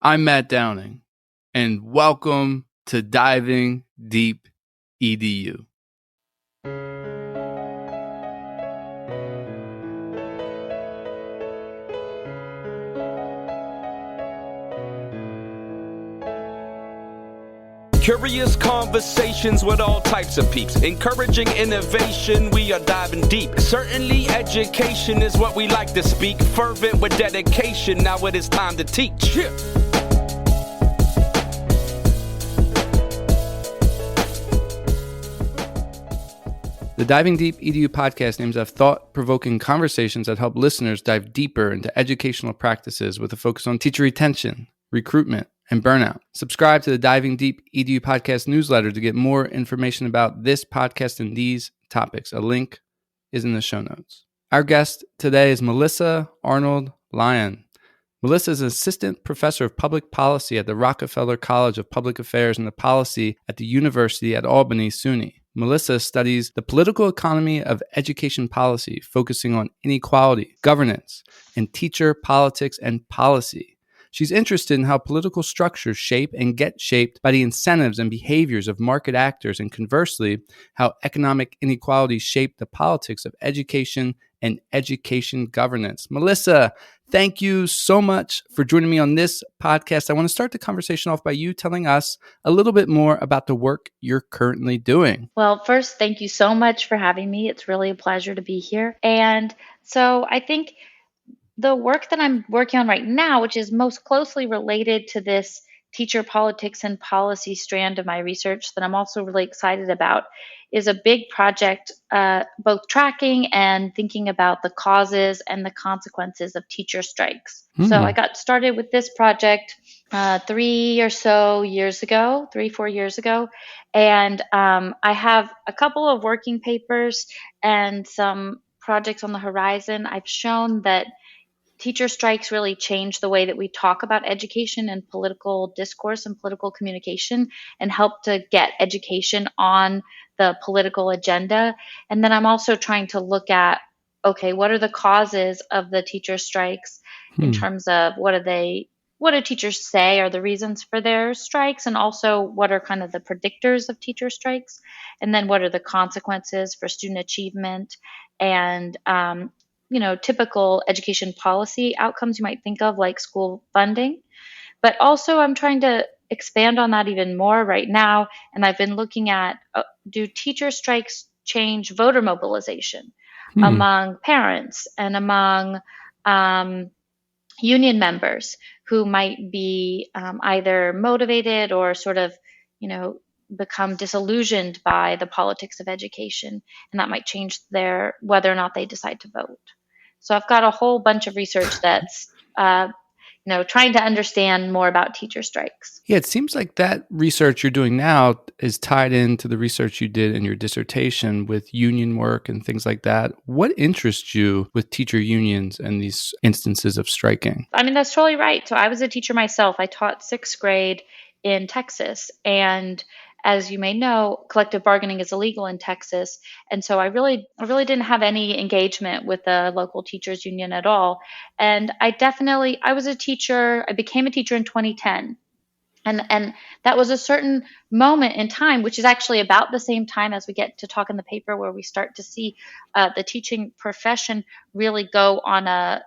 I'm Matt Downing, and welcome to Diving Deep EDU. Curious conversations with all types of peeps. Encouraging innovation, we are diving deep. Certainly education is what we like to speak. Fervent with dedication, now it is time to teach. Yeah. The Diving Deep EDU podcast aims at thought-provoking conversations that help listeners dive deeper into educational practices with a focus on teacher retention, recruitment, and burnout. Subscribe to the Diving Deep EDU podcast newsletter to get more information about this podcast and these topics. A link is in the show notes. Our guest today is Melissa Arnold Lyon. Melissa is an assistant professor of public policy at the Rockefeller College of Public Affairs and Policy at the University at Albany, SUNY. Melissa studies the political economy of education policy, focusing on inequality, governance, and teacher politics and policy. She's interested in how political structures shape and get shaped by the incentives and behaviors of market actors, and conversely, how economic inequalities shape the politics of education and education governance. Melissa, thank you so much for joining me on this podcast. I want to start the conversation off by you telling us a little bit more about the work you're currently doing. Well, first, thank you so much for having me. It's really a pleasure to be here. And so I think the work that I'm working on right now, which is most closely related to this teacher politics and policy strand of my research that I'm also really excited about, is a big project, both tracking and thinking about the causes and the consequences of teacher strikes. So I got started with this project 3 or 4 years ago, and I have a couple of working papers and some projects on the horizon. I've shown that teacher strikes really change the way that we talk about education and political discourse and political communication, and help to get education on the political agenda. And then I'm also trying to look at, okay, what are the causes of the teacher strikes in terms of what do teachers say are the reasons for their strikes, and also what are kind of the predictors of teacher strikes, and then what are the consequences for student achievement and typical education policy outcomes you might think of, like school funding. But also I'm trying to expand on that even more right now. And I've been looking at, do teacher strikes change voter mobilization among parents and among union members who might be either motivated or sort of, become disillusioned by the politics of education, and that might change whether or not they decide to vote. So I've got a whole bunch of research that's trying to understand more about teacher strikes. Yeah, it seems like that research you're doing now is tied into the research you did in your dissertation with union work and things like that. What interests you with teacher unions and these instances of striking? I mean, that's totally right. So I was a teacher myself. I taught sixth grade in Texas, and as you may know, collective bargaining is illegal in Texas. And so I really didn't have any engagement with the local teachers union at all. And I was a teacher. I became a teacher in 2010. And that was a certain moment in time, which is actually about the same time as we get to talk in the paper, where we start to see the teaching profession really go on a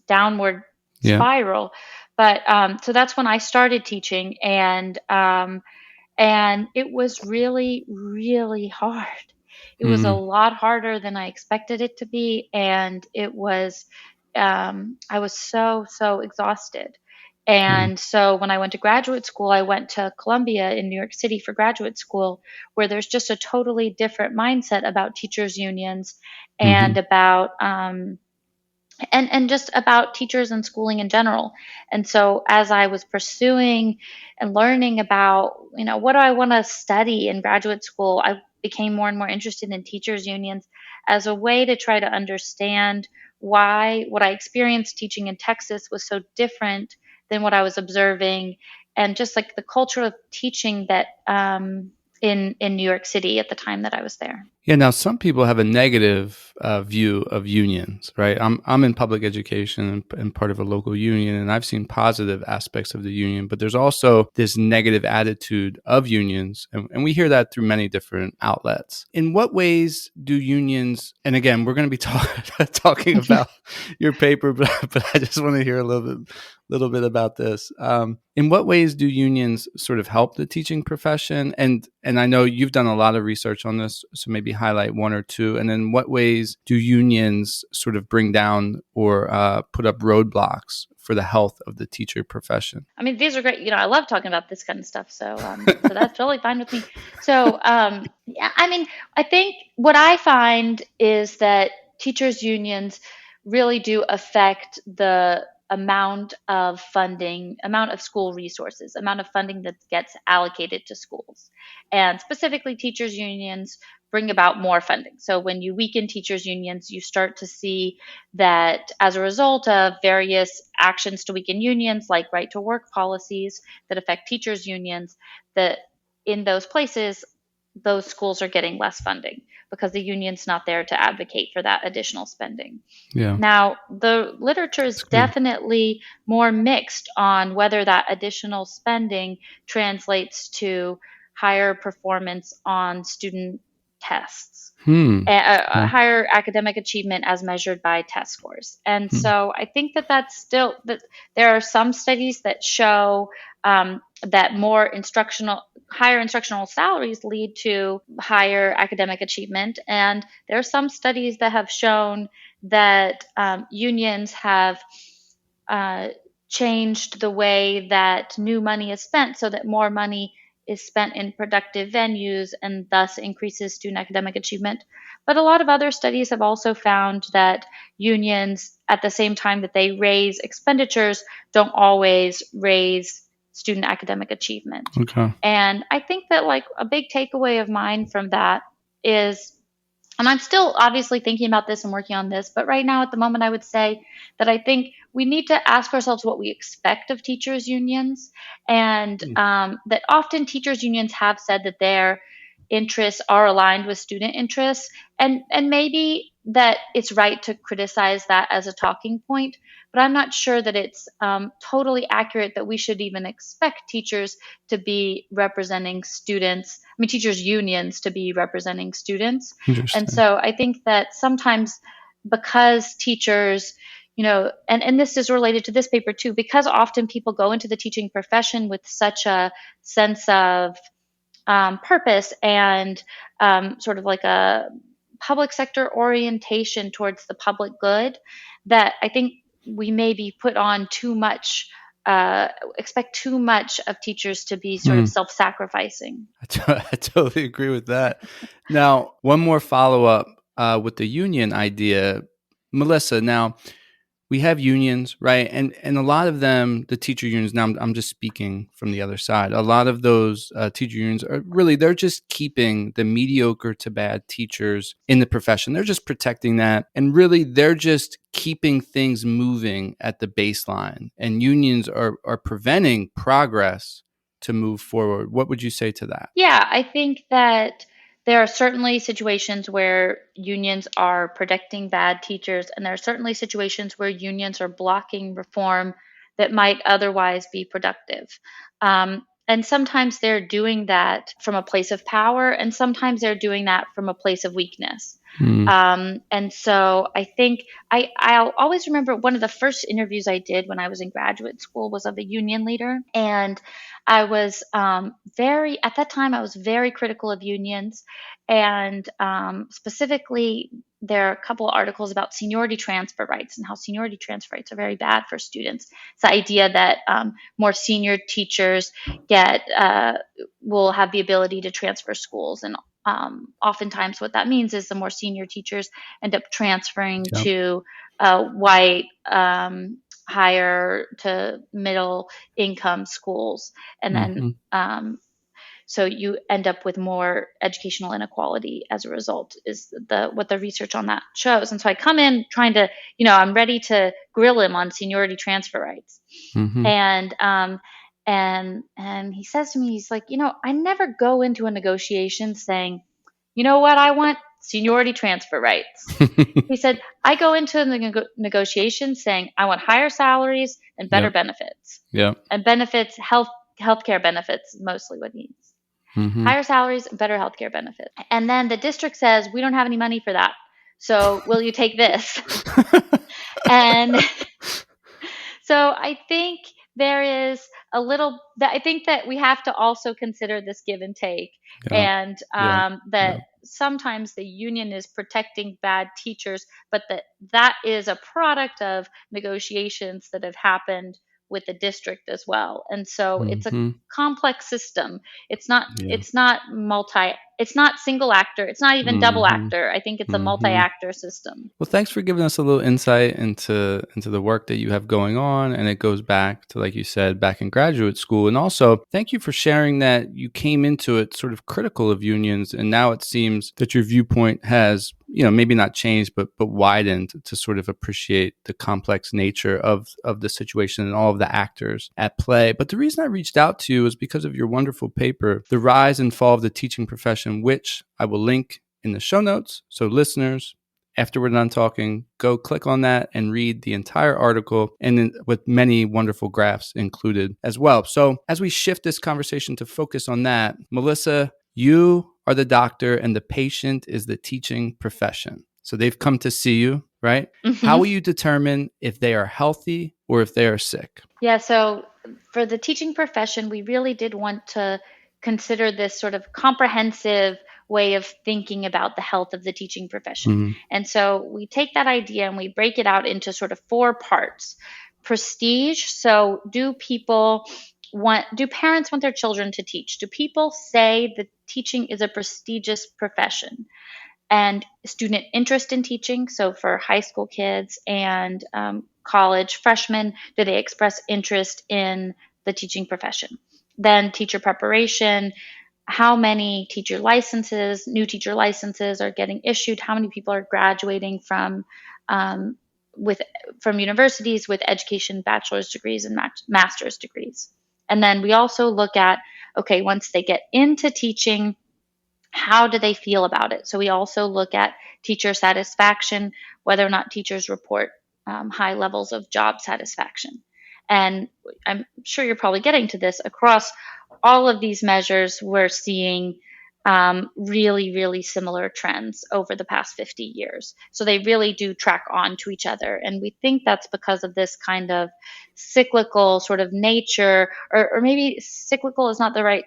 downward spiral. But so that's when I started teaching, and it was really, really hard. It was a lot harder than I expected it to be, and it was I was so exhausted. And so when I went to graduate school, I went to Columbia in New York City for graduate school, where there's just a totally different mindset about teachers unions and about and just about teachers and schooling in general. And so as I was pursuing and learning about, what do I want to study in graduate school, I became more and more interested in teachers unions as a way to try to understand why what I experienced teaching in Texas was so different than what I was observing, and just like the culture of teaching that in New York City at the time that I was there. Yeah. Now, some people have a negative view of unions, right? I'm in public education and part of a local union, and I've seen positive aspects of the union, but there's also this negative attitude of unions, and we hear that through many different outlets. In what ways do unions? And again, we're going to be talking about your paper, but I just want to hear a little bit about this. In what ways do unions sort of help the teaching profession? And I know you've done a lot of research on this, so maybe highlight one or two. And then what ways do unions sort of bring down or put up roadblocks for the health of the teacher profession? I mean, these are great. I love talking about this kind of stuff. So that's totally fine with me. So, yeah, I mean, I think what I find is that teachers' unions really do affect the amount of funding, amount of school resources, amount of funding that gets allocated to schools. And specifically, teachers' unions bring about more funding. So when you weaken teachers' unions, you start to see that as a result of various actions to weaken unions, like right to work policies that affect teachers' unions, that in those places, those schools are getting less funding because the union's not there to advocate for that additional spending. Yeah. Now, the literature is definitely more mixed on whether that additional spending translates to higher performance on student tests, higher academic achievement as measured by test scores. And so I think that's still, that there are some studies that show that higher instructional salaries lead to higher academic achievement. And there are some studies that have shown that unions have changed the way that new money is spent so that more money is spent in productive venues and thus increases student academic achievement. But a lot of other studies have also found that unions, at the same time that they raise expenditures, don't always raise student academic achievement. Okay. And I think that like a big takeaway of mine from that is, and I'm still obviously thinking about this and working on this, but right now at the moment I would say that I think we need to ask ourselves what we expect of teachers' unions, and that often teachers' unions have said that their interests are aligned with student interests, and maybe that it's right to criticize that as a talking point, but I'm not sure that it's totally accurate that we should even expect teachers to be representing students. I mean, teachers' unions to be representing students. And so I think that sometimes because teachers, and this is related to this paper too, because often people go into the teaching profession with such a sense of purpose and sort of like a public sector orientation towards the public good, that I think we maybe put on too much, expect too much of teachers to be sort of self-sacrificing. I totally agree with that. Now, one more follow-up with the union idea. Melissa, now, we have unions, right? And a lot of them, the teacher unions, now I'm just speaking from the other side. A lot of those teacher unions are really, they're just keeping the mediocre to bad teachers in the profession. They're just protecting that. And really, they're just keeping things moving at the baseline. And unions are preventing progress to move forward. What would you say to that? Yeah, I think that there are certainly situations where unions are protecting bad teachers, and there are certainly situations where unions are blocking reform that might otherwise be productive. And sometimes they're doing that from a place of power, and sometimes they're doing that from a place of weakness. And so I think I'll always remember one of the first interviews I did when I was in graduate school was of a union leader. And I was at that time, I was very critical of unions. And specifically, there are a couple of articles about seniority transfer rights and how seniority transfer rights are very bad for students. It's the idea that more senior teachers will have the ability to transfer schools, and oftentimes what that means is the more senior teachers end up transferring to white, higher to middle income schools. And then so you end up with more educational inequality as a result, is what the research on that shows. And so I come in trying to, I'm ready to grill him on seniority transfer rights. And he says to me, he's like, I never go into a negotiation saying, you know what, I want seniority transfer rights. He said, I go into the negotiations saying I want higher salaries and better Yep. benefits. Yep. And benefits, healthcare benefits, mostly what he needs. Mm-hmm. Higher salaries, better healthcare benefits. And then the district says, we don't have any money for that. So will you take this? And so I think there is I think that we have to also consider this give and take. Yeah. And that sometimes the union is protecting bad teachers, but that is a product of negotiations that have happened with the district as well. And so it's a complex system. It's not single actor. It's not even double actor. I think it's a multi-actor system. Well, thanks for giving us a little insight into the work that you have going on. And it goes back to, like you said, back in graduate school. And also, thank you for sharing that you came into it sort of critical of unions. And now it seems that your viewpoint has, maybe not changed, but widened to sort of appreciate the complex nature of the situation and all of the actors at play. But the reason I reached out to you is because of your wonderful paper, The Rise and Fall of the Teaching Profession, which I will link in the show notes. So listeners, after we're done talking, go click on that and read the entire article, and then with many wonderful graphs included as well. So as we shift this conversation to focus on that, Melissa, you are the doctor and the patient is the teaching profession. So they've come to see you, right? Mm-hmm. How will you determine if they are healthy or if they are sick? Yeah, so for the teaching profession, we really did want to consider this sort of comprehensive way of thinking about the health of the teaching profession. Mm-hmm. And so we take that idea and we break it out into sort of 4 parts. Prestige. So do parents want their children to teach? Do people say that teaching is a prestigious profession? And student interest in teaching. So for high school kids and college freshmen, do they express interest in the teaching profession? Then teacher preparation. How many new teacher licenses are getting issued? How many people are graduating from universities with education bachelor's degrees and master's degrees? And then we also look at, okay, once they get into teaching, how do they feel about it? So we also look at teacher satisfaction, whether or not teachers report high levels of job satisfaction. And I'm sure you're probably getting to this. Across all of these measures, we're seeing really, really similar trends over the past 50 years. So they really do track on to each other. And we think that's because of this kind of cyclical sort of nature, or maybe cyclical is not the right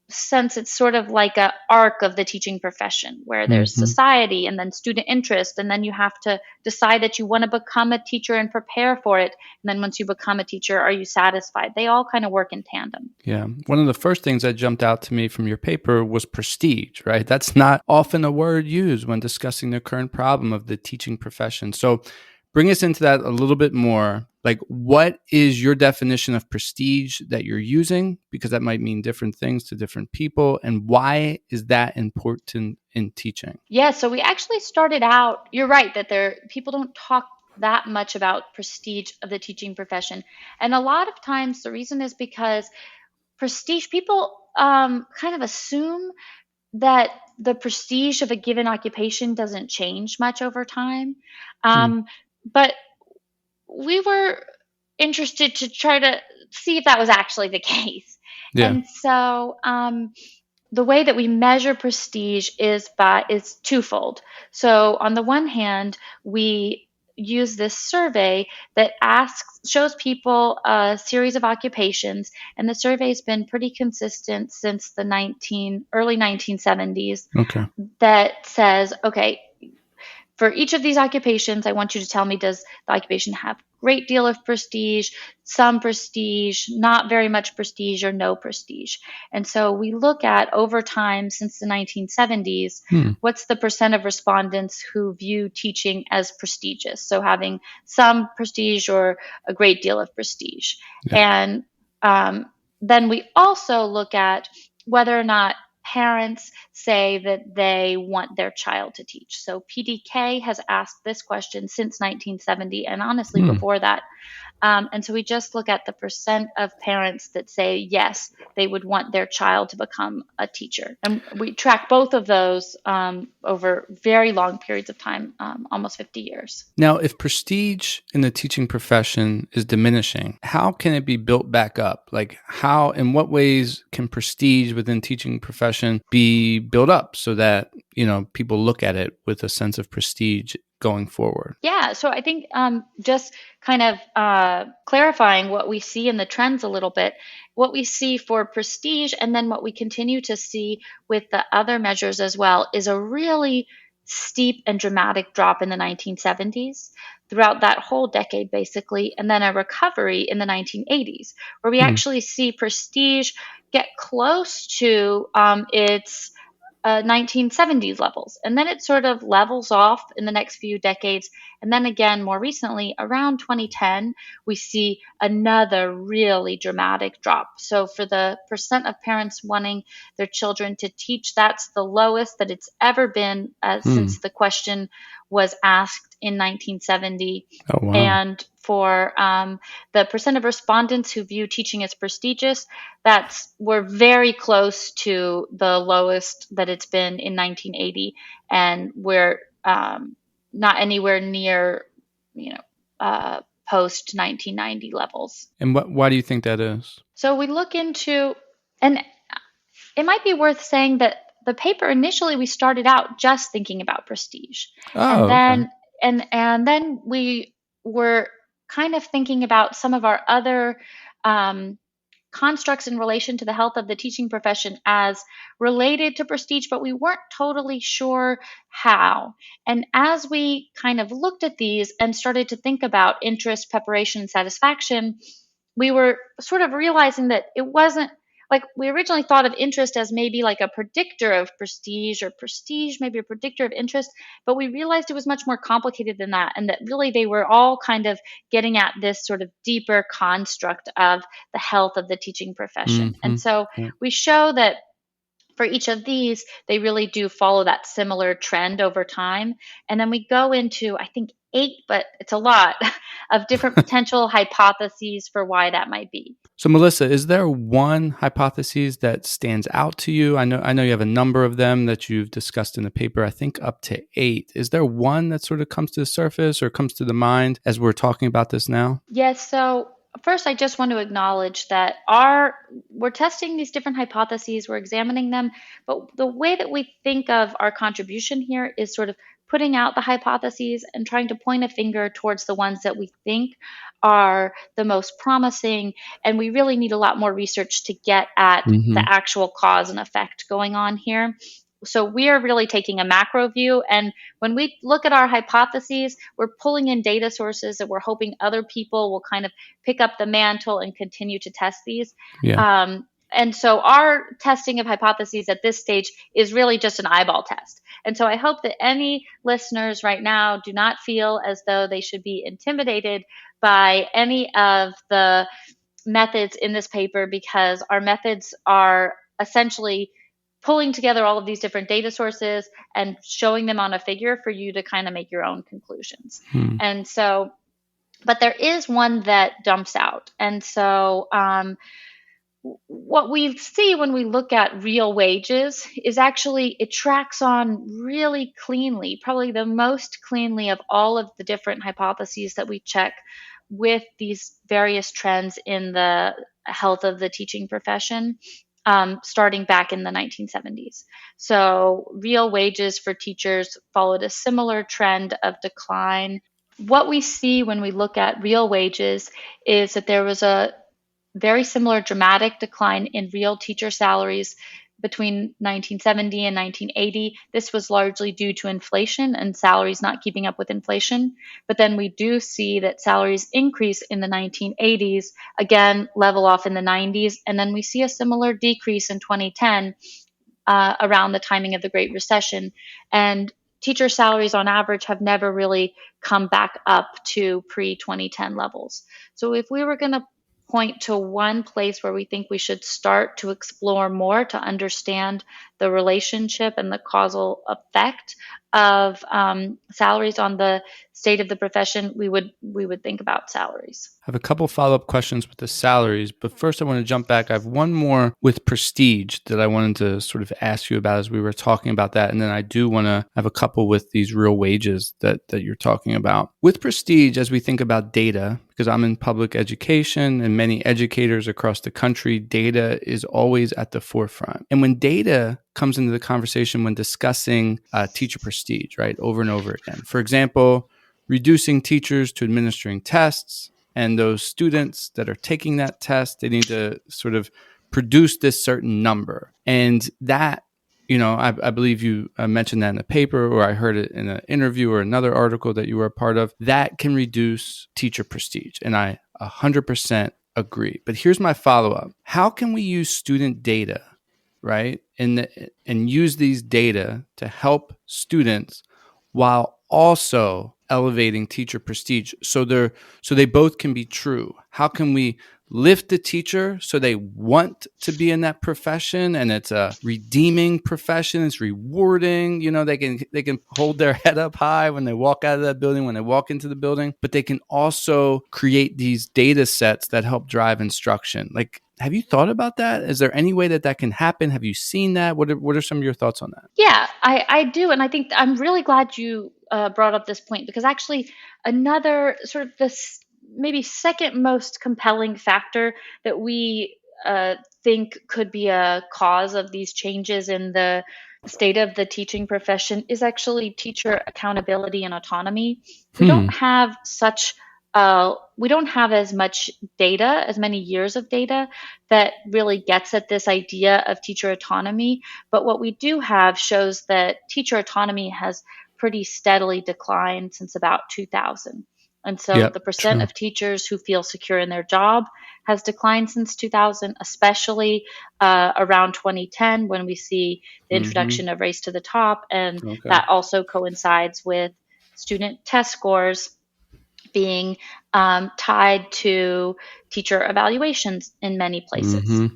sense. It's sort of like an arc of the teaching profession where there's society and then student interest, and then you have to decide that you want to become a teacher and prepare for it. And then once you become a teacher, are you satisfied? They all kind of work in tandem. Yeah. One of the first things that jumped out to me from your paper was prestige, right? That's not often a word used when discussing the current problem of the teaching profession. So bring us into that a little bit more. Like, what is your definition of prestige that you're using? Because that might mean different things to different people. And why is that important in teaching? Yeah, so we actually started out, you're right, that people don't talk that much about prestige of the teaching profession. And a lot of times the reason is because prestige, people kind of assume that the prestige of a given occupation doesn't change much over time. But we were interested to try to see if that was actually the case. Yeah. And so the way that we measure prestige is twofold. So on the one hand, we use this survey that shows people a series of occupations, and the survey has been pretty consistent since the early 1970s. Okay. That says, okay, for each of these occupations, I want you to tell me, does the occupation have a great deal of prestige, some prestige, not very much prestige, or no prestige? And so we look at, over time since the 1970s, what's the percent of respondents who view teaching as prestigious? So having some prestige or a great deal of prestige. Yeah. And then we also look at whether or not parents say that they want their child to teach. So PDK has asked this question since 1970, and honestly before that. And so we just look at the percent of parents that say, yes, they would want their child to become a teacher. And we track both of those over very long periods of time, almost 50 years. Now, if prestige in the teaching profession is diminishing, how can it be built back up? Like how, in what ways can prestige within teaching profession be built up so that, people look at it with a sense of prestige going forward? Yeah, so I think just kind of clarifying what we see in the trends a little bit, what we see for prestige and then what we continue to see with the other measures as well is a really steep and dramatic drop in the 1970s throughout that whole decade, basically, and then a recovery in the 1980s, where we actually see prestige get close to its 1970s levels. And then it sort of levels off in the next few decades. And then again, more recently, around 2010, we see another really dramatic drop. So for the percent of parents wanting their children to teach, that's the lowest that it's ever been since the question was asked in 1970. Oh, wow. And for the percent of respondents who view teaching as prestigious, we're very close to the lowest that it's been in 1980, and we're not anywhere near, post 1990 levels. And why do you think that is? So we look into, and it might be worth saying that the paper initially we started out just thinking about prestige, and then and then we were kind of thinking about some of our other constructs in relation to the health of the teaching profession as related to prestige, but we weren't totally sure how. And as we kind of looked at these and started to think about interest, preparation, and satisfaction, we were sort of realizing that it wasn't like we originally thought of interest as maybe like a predictor of prestige, or prestige maybe a predictor of interest, but we realized it was much more complicated than that, and that really they were all kind of getting at this sort of deeper construct of the health of the teaching profession. And so we show that for each of these, they really do follow that similar trend over time. And then we go into, I think, 8, but it's a lot of different potential hypotheses for why that might be. So, Melissa, is there one hypothesis that stands out to you? I know you have a number of them that you've discussed in the paper, I think up to 8. Is there one that sort of comes to the surface or comes to the mind as we're talking about this now? Yes. So first, I just want to acknowledge that we're testing these different hypotheses, we're examining them, but the way that we think of our contribution here is sort of putting out the hypotheses and trying to point a finger towards the ones that we think are the most promising, and we really need a lot more research to get at the actual cause and effect going on here. So we are really taking a macro view, and when we look at our hypotheses, we're pulling in data sources that we're hoping other people will kind of pick up the mantle and continue to test these. And so our testing of hypotheses at this stage is really just an eyeball test. And so I hope that any listeners right now do not feel as though they should be intimidated by any of the methods in this paper, because our methods are essentially pulling together all of these different data sources and showing them on a figure for you to kind of make your own conclusions. And so, but there is one that jumps out. And so what we see when we look at real wages is actually it tracks on really cleanly, probably the most cleanly of all of the different hypotheses that we check with these various trends in the health of the teaching profession. Starting back in the 1970s. So real wages for teachers followed a similar trend of decline. What we see when we look at real wages is that there was a very similar dramatic decline in real teacher salaries between 1970 and 1980. This was largely due to inflation and salaries not keeping up with inflation. But then we do see that salaries increase in the 1980s, again, level off in the 90s. And then we see a similar decrease in 2010 around the timing of the Great Recession. And teacher salaries on average have never really come back up to pre-2010 levels. So if we were going to point to one place where we think we should start to explore more to understand the relationship and the causal effect of salaries on the state of the profession, we would think about salaries. I have a couple follow-up questions with the salaries, but first I want to jump back. I have one more with prestige that I wanted to sort of ask you about as we were talking about that. And then I do want to have a couple with these real wages that you're talking about. With prestige, as we think about data, because I'm in public education and many educators across the country, data is always at the forefront. And when data comes into the conversation when discussing teacher prestige, right, over and over again. For example, reducing teachers to administering tests, and those students that are taking that test, they need to sort of produce this certain number. And that, I believe you mentioned that in the paper, or I heard it in an interview or another article that you were a part of, that can reduce teacher prestige. And I 100% agree. But here's my follow-up. How can we use student data, right? And use these data to help students while also elevating teacher prestige so they both can be true? How can we lift the teacher so they want to be in that profession and it's a redeeming profession, it's rewarding, they can hold their head up high when they walk out of that building, when they walk into the building, but they can also create these data sets that help drive instruction. Like, have you thought about that? Is there any way that can happen? Have you seen that? What are some of your thoughts on that? Yeah, I do. And I think I'm really glad you brought up this point, because actually another sort of this maybe second most compelling factor that we think could be a cause of these changes in the state of the teaching profession is actually teacher accountability and autonomy. We don't have as much data, as many years of data that really gets at this idea of teacher autonomy. But what we do have shows that teacher autonomy has pretty steadily declined since about 2000. And so the percent of teachers who feel secure in their job has declined since 2000, especially around 2010 when we see the introduction of Race to the Top. And that also coincides with student test scores being tied to teacher evaluations in many places.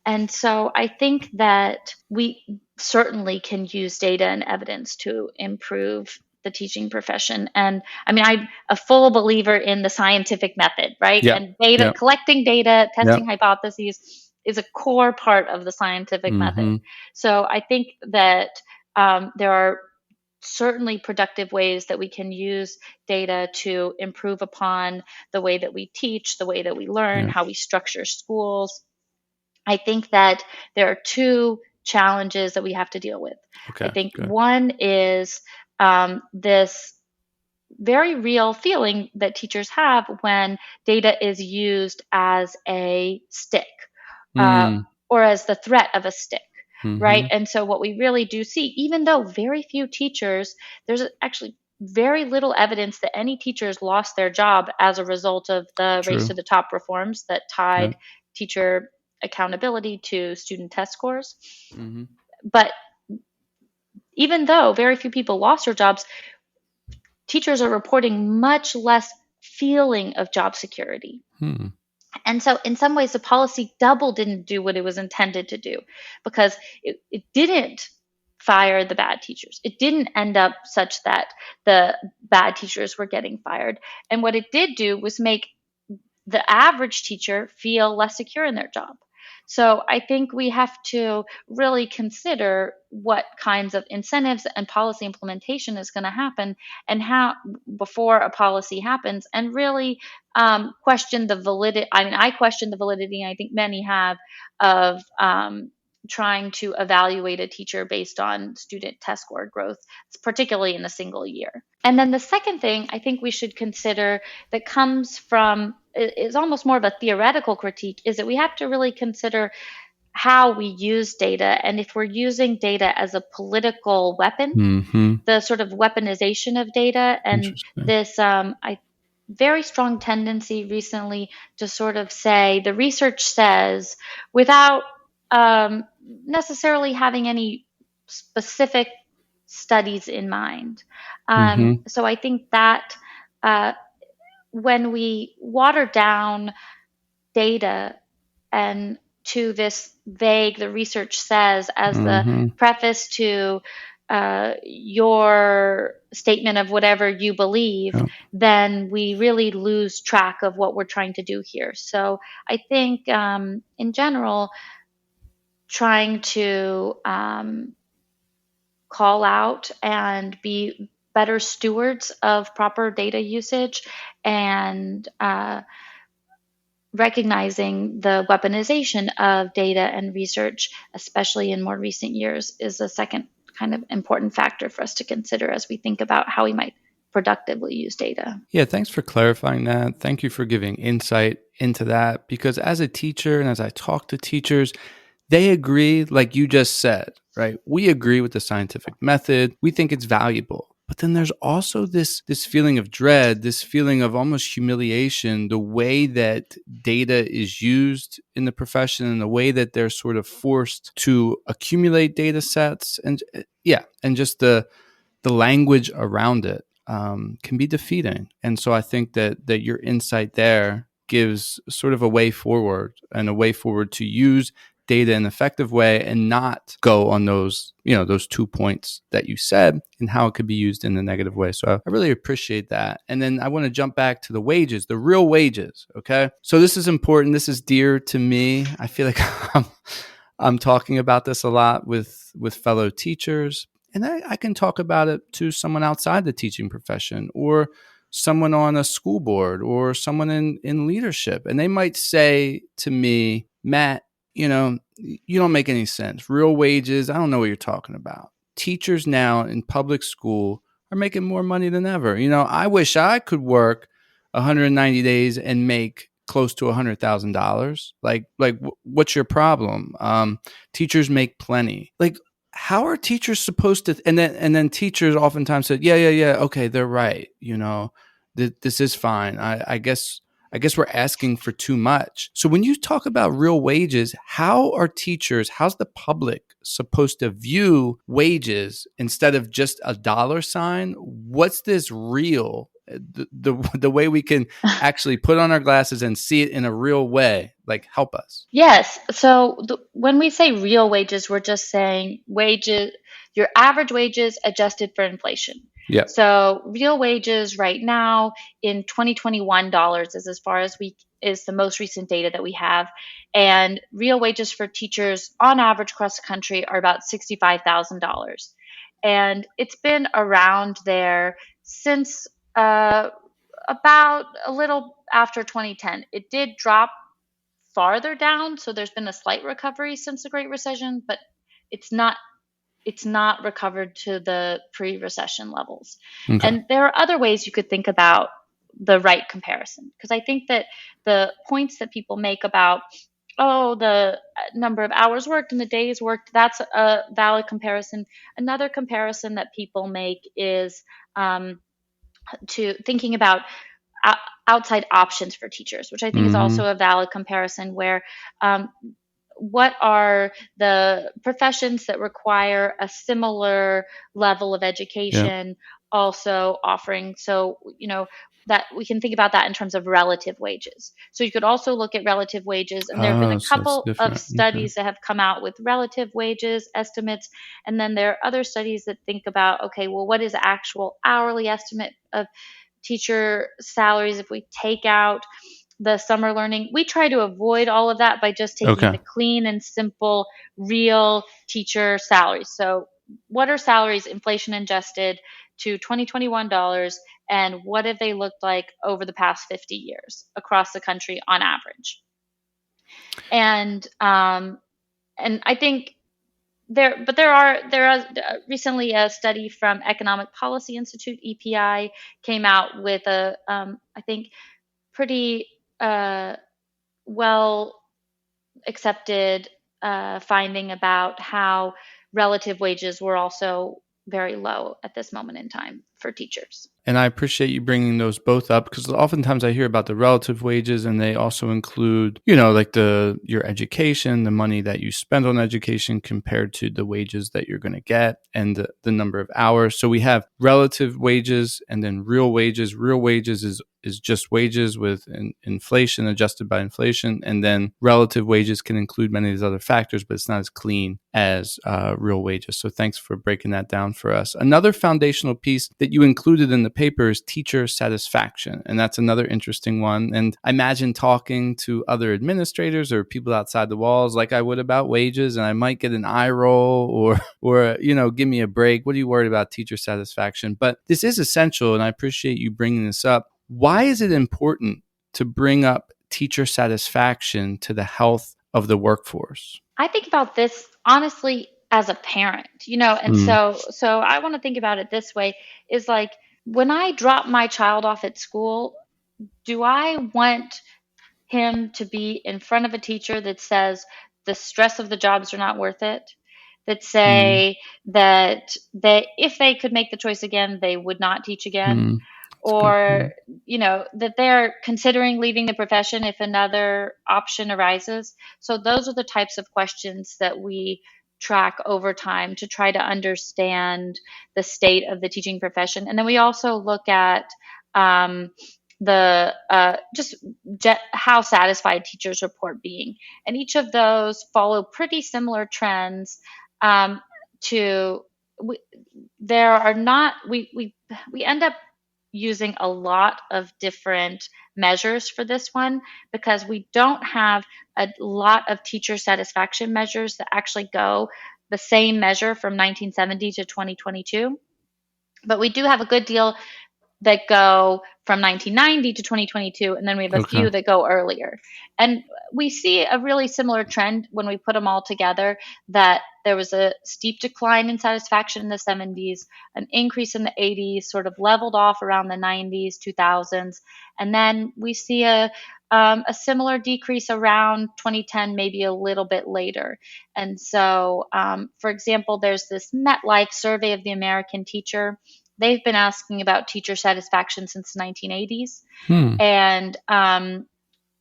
And so I think that we certainly can use data and evidence to improve the teaching profession. And I mean, I'm a full believer in the scientific method, right? And data, collecting data, testing hypotheses is a core part of the scientific method. So I think that there are certainly productive ways that we can use data to improve upon the way that we teach, the way that we learn, how we structure schools. I think that there are two challenges that we have to deal with. I think one is this very real feeling that teachers have when data is used as a stick or as the threat of a stick. Right. And so what we really do see, even though very few teachers, there's actually very little evidence that any teachers lost their job as a result of the Race to the Top reforms that tied teacher accountability to student test scores. But even though very few people lost their jobs, teachers are reporting much less feeling of job security. And so in some ways, the policy didn't do what it was intended to do, because it didn't fire the bad teachers. It didn't end up such that the bad teachers were getting fired. And what it did do was make the average teacher feel less secure in their job. So I think we have to really consider what kinds of incentives and policy implementation is going to happen, and how before a policy happens, and really question the validity. I mean, I question the validity, and I think many have, of trying to evaluate a teacher based on student test score growth, particularly in a single year. And then the second thing I think we should consider that comes from, is almost more of a theoretical critique, is that we have to really consider how we use data, and if we're using data as a political weapon, the sort of weaponization of data, and this very strong tendency recently to sort of say, the research says, without necessarily having any specific studies in mind. So I think that when we water down data and to this vague, the research says, as the preface to your statement of whatever you believe, Yeah. then we really lose track of what we're trying to do here. So I think in general, trying to call out and be better stewards of proper data usage and recognizing the weaponization of data and research, especially in more recent years, is a second kind of important factor for us to consider as we think about how we might productively use data. Yeah, thanks for clarifying that. Thank you for giving insight into that, because as a teacher and as I talk to teachers, they agree, like you just said, right? We agree with the scientific method. We think it's valuable. But then there's also this feeling of dread, this feeling of almost humiliation, the way that data is used in the profession and the way that they're sort of forced to accumulate data sets, and and just the language around it can be defeating. And so I think that your insight there gives sort of a way forward, and a way forward to use data in an effective way and not go on those 2 points that you said and how it could be used in a negative way. So I really appreciate that. And then I want to jump back to the wages, the real wages. Okay. So this is important. This is dear to me. I feel like I'm talking about this a lot with fellow teachers, and I can talk about it to someone outside the teaching profession, or someone on a school board, or someone in leadership. And they might say to me, Matt, you don't make any sense. Real wages, I don't know what you're talking about. Teachers now in public school are making more money than ever. I wish I could work 190 days and make close to $100,000. What's your problem? Teachers make plenty. Like, how are teachers supposed to? And then teachers oftentimes said, yeah, okay, they're right. This is fine. I guess we're asking for too much. So when you talk about real wages, how's the public supposed to view wages instead of just a dollar sign? What's this real? The way we can actually put on our glasses and see it in a real way, like, help us. Yes. So when we say real wages, we're just saying wages, your average wages adjusted for inflation. Yeah. So real wages right now in 2021 dollars is as far as is the most recent data that we have. And real wages for teachers on average across the country are about $65,000. And it's been around there since about a little after 2010. It did drop farther down, so there's been a slight recovery since the Great Recession, but it's not recovered to the pre-recession levels. Okay. And there are other ways you could think about the right comparison, because I think that the points that people make about, the number of hours worked and the days worked, that's a valid comparison. Another comparison that people make is to thinking about outside options for teachers, which I think is also a valid comparison, where what are the professions that require a similar level of education also offering? So, that we can think about that in terms of relative wages. So you could also look at relative wages, and there have been a couple of studies that have come out with relative wages estimates. And then there are other studies that think about, okay, well, what is the actual hourly estimate of teacher salaries if we take out the summer learning? We try to avoid all of that by just taking the clean and simple real teacher salaries. So what are salaries inflation adjusted to 2021 dollars, and what have they looked like over the past 50 years across the country on average? And I think there is recently a study from Economic Policy Institute, EPI, came out with a I think pretty well accepted finding about how relative wages were also very low at this moment in time for teachers. And I appreciate you bringing those both up, because oftentimes I hear about the relative wages, and they also include, like your education, the money that you spend on education compared to the wages that you're going to get, and the number of hours. So we have relative wages and then real wages. Real wages is just wages with inflation, adjusted by inflation. And then relative wages can include many of these other factors, but it's not as clean as real wages. So thanks for breaking that down for us. Another foundational piece that you included in the paper is teacher satisfaction. And that's another interesting one. And I imagine talking to other administrators or people outside the walls like I would about wages, and I might get an eye roll or give me a break. What are you worried about teacher satisfaction? But this is essential, and I appreciate you bringing this up. Why is it important to bring up teacher satisfaction to the health of the workforce? I think about this honestly as a parent, and so I want to think about it this way, is like, when I drop my child off at school, do I want him to be in front of a teacher that says the stress of the jobs are not worth it, that say that if they could make the choice again, they would not teach again, or that they're considering leaving the profession if another option arises? So those are the types of questions that we track over time to try to understand the state of the teaching profession. And then we also look at how satisfied teachers report being, and each of those follow pretty similar trends. We end up using a lot of different measures for this one, because we don't have a lot of teacher satisfaction measures that actually go the same measure from 1970 to 2022. But we do have a good deal that go from 1990 to 2022, and then we have a few that go earlier. And we see a really similar trend when we put them all together, that there was a steep decline in satisfaction in the 70s, an increase in the 80s, sort of leveled off around the 90s, 2000s, and then we see a similar decrease around 2010, maybe a little bit later. And so, for example, there's this MetLife survey of the American teacher. They've been asking about teacher satisfaction since the 1980s. And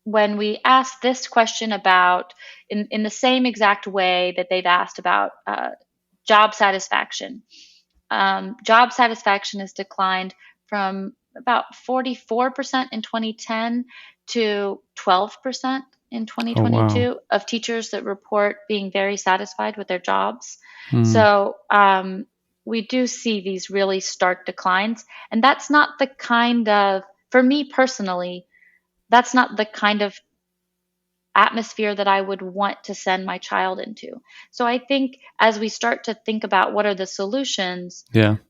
when we asked this question about, in the same exact way that they've asked about job satisfaction has declined from about 44% in 2010 to 12% in 2022 of teachers that report being very satisfied with their jobs. So we do see these really stark declines. And that's not the kind of, for me personally, that's not the kind of atmosphere that I would want to send my child into. So I think as we start to think about what are the solutions,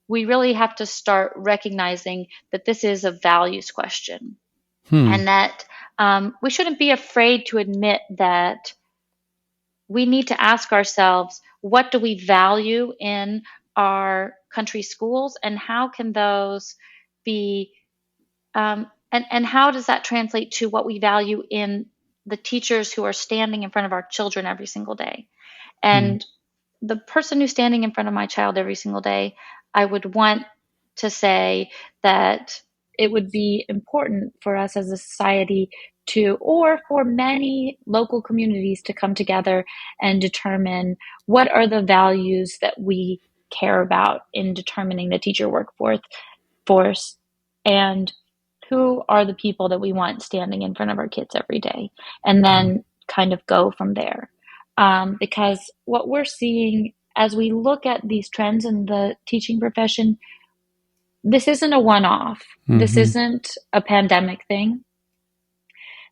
we really have to start recognizing that this is a values question, and that we shouldn't be afraid to admit that we need to ask ourselves, what do we value in our country schools, and how can those be, and how does that translate to what we value in the teachers who are standing in front of our children every single day? And the person who's standing in front of my child every single day, I would want to say that it would be important for us as a society to, or for many local communities to come together and determine what are the values that we care about in determining the teacher workforce, and who are the people that we want standing in front of our kids every day, and then kind of go from there. Because what we're seeing as we look at these trends in the teaching profession, this isn't a one-off. This isn't a pandemic thing.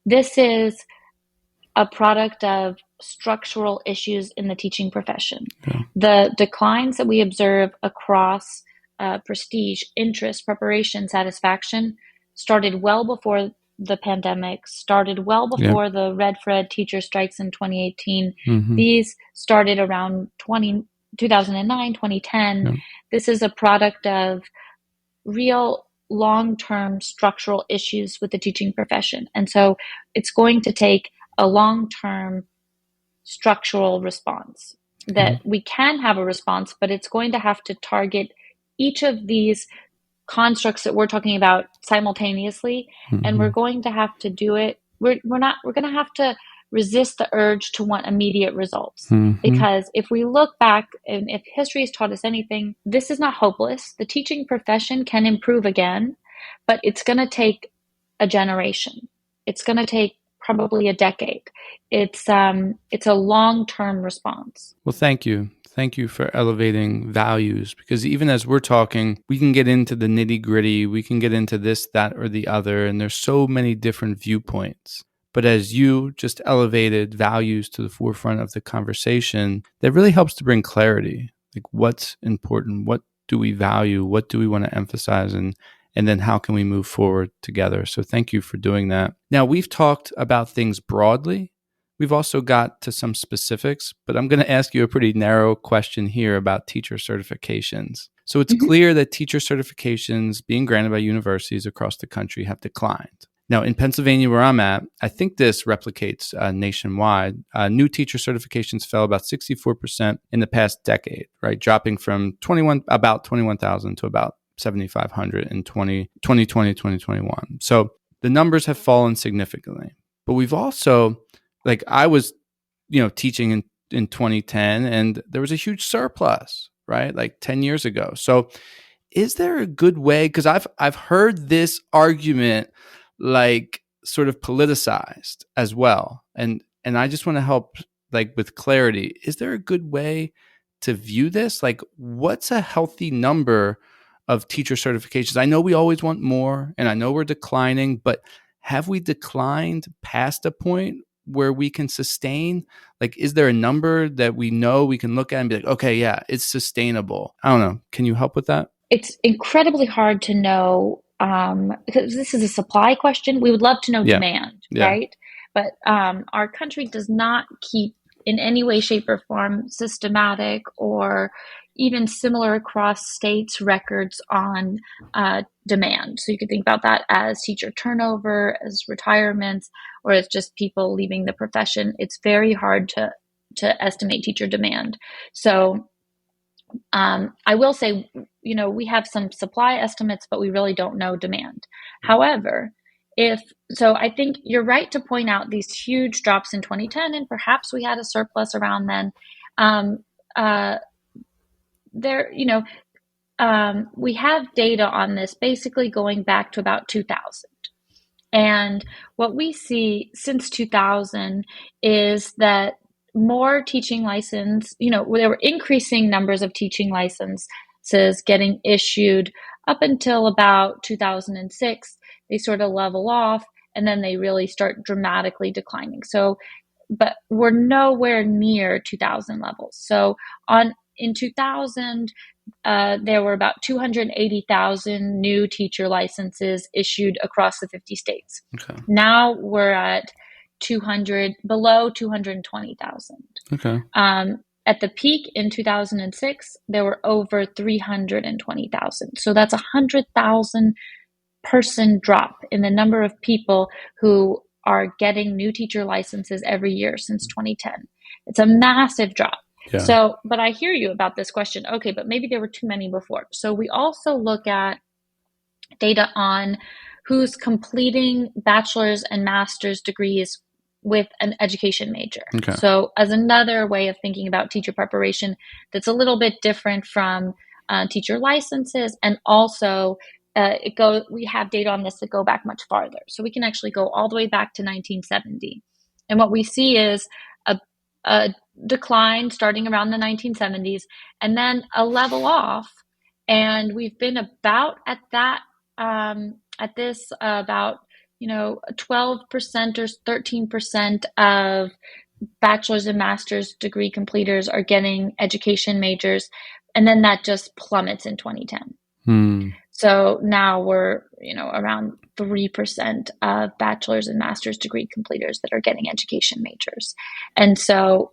This is a product of structural issues in the teaching profession. The declines that we observe across prestige, interest, preparation, satisfaction started well before the pandemic, started well before the Red for Ed teacher strikes in 2018. These started around 2009, 2010. This is a product of real long-term structural issues with the teaching profession. And so it's going to take a long-term structural response. That we can have a response, but it's going to have to target each of these constructs that we're talking about simultaneously, and we're going to have to do it. We're going to have to resist the urge to want immediate results. Because if we look back, and if history has taught us anything, this is not hopeless. The teaching profession can improve again, but it's going to take a generation. It's going to take probably a decade. It's a long-term response. Well, thank you. Thank you for elevating values, because even as we're talking, we can get into the nitty-gritty, we can get into this, that, or the other, and there's so many different viewpoints. But as you just elevated values to the forefront of the conversation, that really helps to bring clarity. Like, what's important? What do we value? What do we want to emphasize? And then how can we move forward together? So thank you for doing that. Now, we've talked about things broadly. We've also got to some specifics, but I'm going to ask you a pretty narrow question here about teacher certifications. So it's clear that teacher certifications being granted by universities across the country have declined. Now, in Pennsylvania, where I'm at, I think this replicates nationwide. New teacher certifications fell about 64% in the past decade, right? Dropping from about 21,000 to about 7,500 in 2020, 2021. So the numbers have fallen significantly. But we've also, like, I was, teaching in 2010, and there was a huge surplus, right? Like 10 years ago. So is there a good way? Because I've heard this argument like sort of politicized as well. And I just want to help, like, with clarity. Is there a good way to view this? Like, what's a healthy number of teacher certifications? I know we always want more, and I know we're declining, but have we declined past a point where we can sustain? Like, is there a number that we know we can look at and be like, okay, yeah, it's sustainable? I don't know. Can you help with that? It's incredibly hard to know, because this is a supply question. We would love to know demand, right? But our country does not keep in any way, shape, or form systematic or even similar across states records on demand. So you could think about that as teacher turnover, as retirements, or as just people leaving the profession. It's very hard to estimate teacher demand. So I will say, we have some supply estimates, but we really don't know demand. However, I think you're right to point out these huge drops in 2010, and perhaps we had a surplus around then. We have data on this basically going back to about 2000. And what we see since 2000 is that more teaching license, there were increasing numbers of teaching licenses getting issued up until about 2006. They sort of level off, and then they really start dramatically declining. So, but we're nowhere near 2000 levels. So in 2000, there were about 280,000 new teacher licenses issued across the 50 states. Okay. Now we're at below 220,000. Okay. At the peak in 2006, there were over 320,000. So that's 100,000 person drop in the number of people who are getting new teacher licenses every year since 2010. It's a massive drop. Yeah. So, but I hear you about this question. Okay, but maybe there were too many before. So we also look at data on who's completing bachelor's and master's degrees with an education major. Okay. So as another way of thinking about teacher preparation that's a little bit different from teacher licenses, and also we have data on this that go back much farther. So we can actually go all the way back to 1970. And what we see is a decline starting around the 1970s, and then a level off. And we've been about at that, at this about 12% or 13% of bachelor's and master's degree completers are getting education majors. And then that just plummets in 2010. So now we're, around 3% of bachelor's and master's degree completers that are getting education majors. And so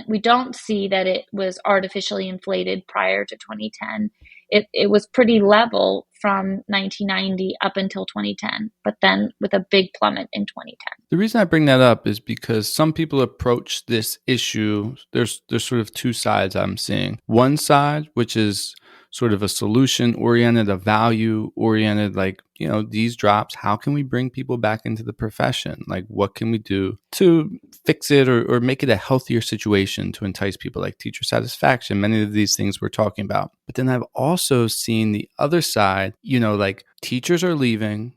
we don't see that it was artificially inflated prior to 2010. It was pretty level from 1990 up until 2010, but then with a big plummet in 2010. The reason I bring that up is because some people approach this issue, there's sort of two sides I'm seeing. One side, which is sort of a solution-oriented, a value-oriented, like, these drops, how can we bring people back into the profession? Like, what can we do to fix it or make it a healthier situation to entice people, like teacher satisfaction, many of these things we're talking about. But then I've also seen the other side, like teachers are leaving.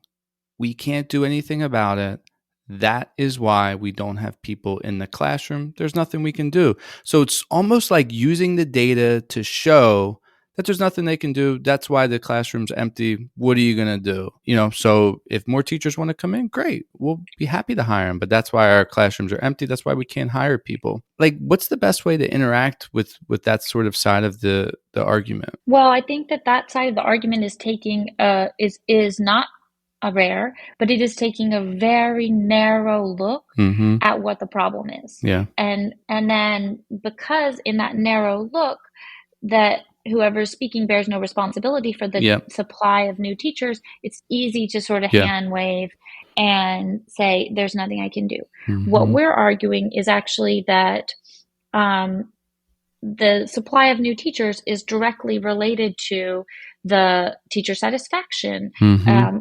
We can't do anything about it. That is why we don't have people in the classroom. There's nothing we can do. So it's almost like using the data to show that there's nothing they can do. That's why the classroom's empty. What are you going to do? So if more teachers want to come in, great. We'll be happy to hire them. But that's why our classrooms are empty. That's why we can't hire people. Like, what's the best way to interact with that sort of side of the argument? Well, I think that side of the argument is taking is not a rare, but it is taking a very narrow look at what the problem is. Yeah. And then because in that narrow look that whoever's speaking bears no responsibility for the supply of new teachers, it's easy to sort of hand wave and say, there's nothing I can do. What we're arguing is actually that the supply of new teachers is directly related to the teacher satisfaction,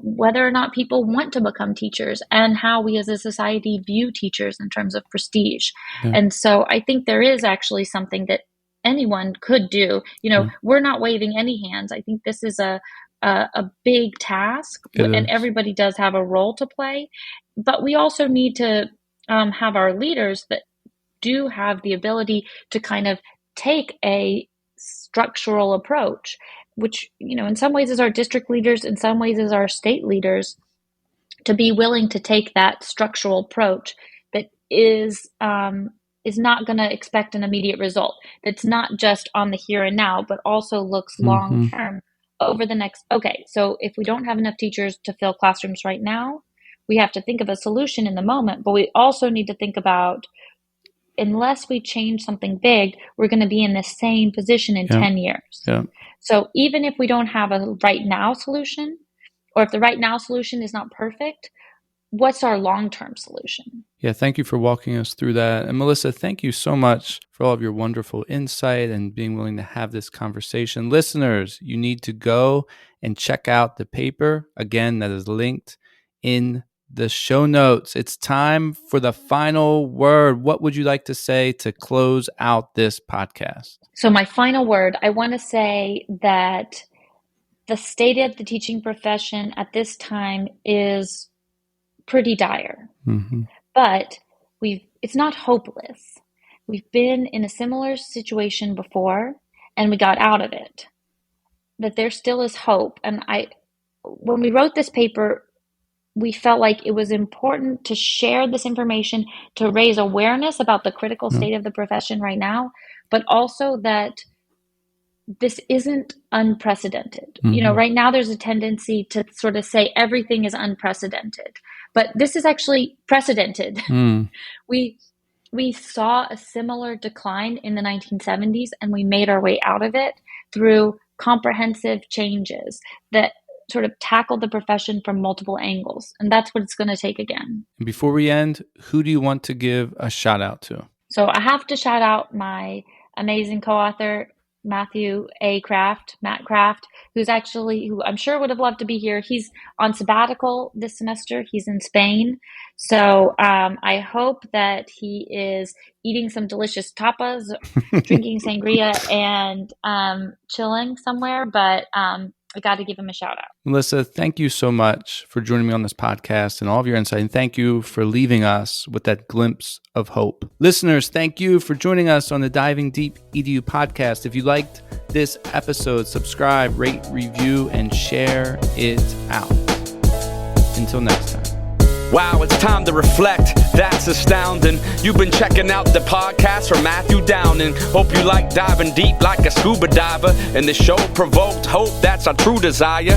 whether or not people want to become teachers, and how we as a society view teachers in terms of prestige. And so I think there is actually something that anyone could do. We're not waving any hands. I think this is a big task, and everybody does have a role to play. But we also need to have our leaders that do have the ability to kind of take a structural approach, which, in some ways is our district leaders, in some ways is our state leaders, to be willing to take that structural approach that is not going to expect an immediate result. That's not just on the here and now, but also looks long term over the next. Okay, so if we don't have enough teachers to fill classrooms right now, we have to think of a solution in the moment, but we also need to think about, unless we change something big, we're going to be in the same position in 10 years. Yeah. So even if we don't have a right now solution, or if the right now solution is not perfect, what's our long-term solution? Yeah, thank you for walking us through that. And Melissa, thank you so much for all of your wonderful insight and being willing to have this conversation. Listeners, you need to go and check out the paper. Again, that is linked in the show notes. It's time for the final word. What would you like to say to close out this podcast? So my final word, I want to say that the state of the teaching profession at this time is pretty dire, but it's not hopeless. We've been in a similar situation before and we got out of it, that there still is hope. And when we wrote this paper, we felt like it was important to share this information, to raise awareness about the critical state of the profession right now, but also that this isn't unprecedented. Right now there's a tendency to sort of say everything is unprecedented, but this is actually precedented. We saw a similar decline in the 1970s, and we made our way out of it through comprehensive changes that sort of tackled the profession from multiple angles. And that's what it's going to take again. And before we end, who do you want to give a shout out to? So I have to shout out my amazing co-author, Matt Kraft, who I'm sure would have loved to be here. He's on sabbatical this semester. He's in Spain. So I hope that he is eating some delicious tapas, drinking sangria, and chilling somewhere. But I got to give him a shout out. Melissa, thank you so much for joining me on this podcast and all of your insight. And thank you for leaving us with that glimpse of hope. Listeners, thank you for joining us on the Diving Deep EDU podcast. If you liked this episode, subscribe, rate, review, and share it out. Until next time. Wow, it's time to reflect. That's astounding. You've been checking out the podcast from Matthew Downing. Hope you like diving deep like a scuba diver. And the show provoked hope, that's our true desire.